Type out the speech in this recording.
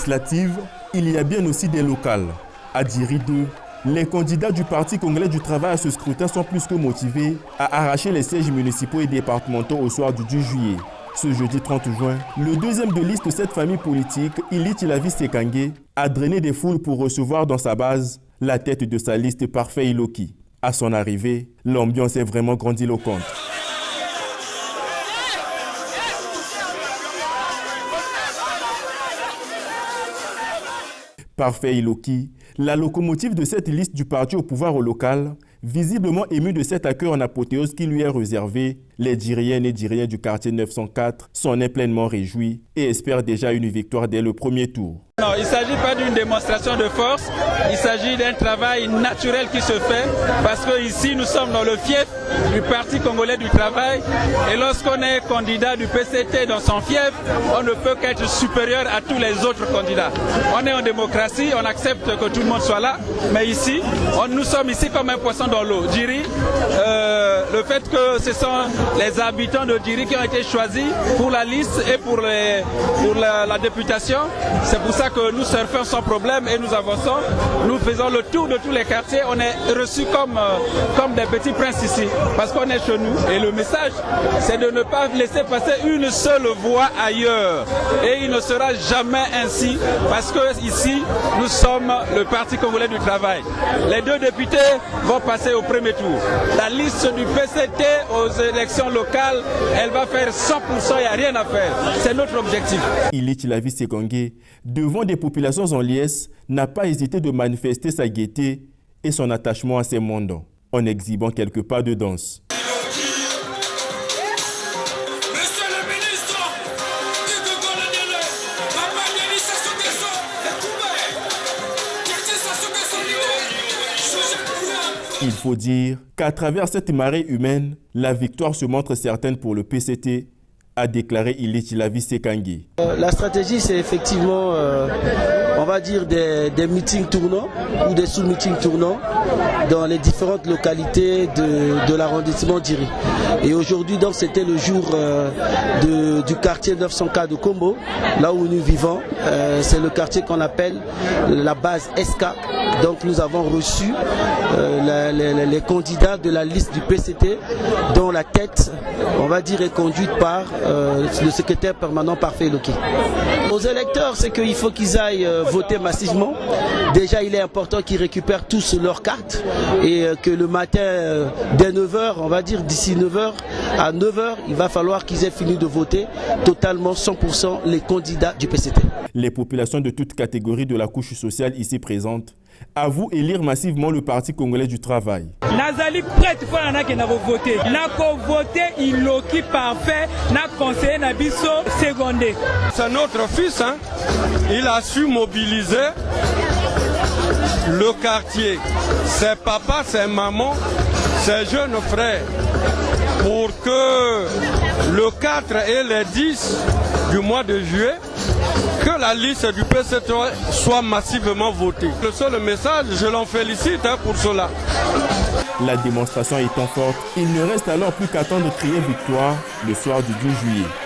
législatives, il y a bien aussi des locales. À Djiri 2, les candidats du Parti congolais du travail à ce scrutin sont plus que motivés à arracher les sièges municipaux et départementaux au soir du 10 juillet. Ce jeudi 30 juin, le deuxième de liste de cette famille politique, Ili Chilavi Sekangé, a drainé des foules pour recevoir dans sa base la tête de sa liste Parfait Iloki. À son arrivée, l'ambiance est vraiment grandiloquente. Parfait Iloki, la locomotive de cette liste du parti au pouvoir au local, visiblement ému de cet accueil en apothéose qui lui est réservé, les Djiriennes et Djiriens du quartier 904 s'en est pleinement réjouis et espèrent déjà une victoire dès le premier tour. Non, il ne s'agit pas d'une démonstration de force, il s'agit d'un travail naturel qui se fait parce qu'ici nous sommes dans le fief du Parti congolais du travail et lorsqu'on est candidat du PCT dans son fief, on ne peut qu'être supérieur à tous les autres candidats. On est en démocratie, on accepte que tout le monde soit là, mais ici, nous sommes ici comme un poisson dans l'eau. Djiri, le fait que ce sont les habitants de Djiri qui ont été choisis pour la liste et pour la députation, c'est pour ça que nous surfons sans problème et nous avançons. Nous faisons le tour de tous les quartiers. On est reçus comme des petits princes ici parce qu'on est chez nous. Et le message, c'est de ne pas laisser passer une seule voix ailleurs. Et il ne sera jamais ainsi parce que ici, nous sommes le Parti congolais du travail. Les deux députés vont passer au premier tour. La liste du PCT aux élections locales, elle va faire 100%, il n'y a rien à faire. C'est notre objectif. Ili Chilavi Sekangé, devant des populations en liesse, n'a pas hésité de manifester sa gaieté et son attachement à ces mondes, en exhibant quelques pas de danse. Il faut dire qu'à travers cette marée humaine, la victoire se montre certaine pour le PCT, a déclaré Ili Chilavi Sekangé. La stratégie, c'est effectivement, on va dire, des meetings tournants ou des sous-meetings tournants dans les différentes localités de l'arrondissement Djiri. Et aujourd'hui, donc, c'était le jour du quartier 904 de Kombo, là où nous vivons. C'est le quartier qu'on appelle la base SK. Donc, nous avons reçu les candidats de la liste du PCT, dont la tête, on va dire, est conduite par le secrétaire permanent Parfait Iloki. Aux électeurs, c'est qu'il faut qu'ils aillent voter massivement. Déjà, il est important qu'ils récupèrent tous leurs cartes et que le matin, dès 9h, on va dire d'ici 9h à 9h, il va falloir qu'ils aient fini de voter totalement 100% les candidats du PCT. Les populations de toutes catégories de la couche sociale ici présentes avouent élire massivement le Parti congolais du travail. Nazali prête pour voter. Nako voter Iloki Parfait, na conseiller Nabiso secondé. C'est notre fils, hein? Il a su mobiliser le quartier, ses papas, ses mamans, ses jeunes frères, pour que le 4 et le 10 du mois de juillet, que la liste du PCT soit massivement votée. Le seul message, je l'en félicite pour cela. La démonstration étant forte, il ne reste alors plus qu'à attendre de crier victoire le soir du 12 juillet.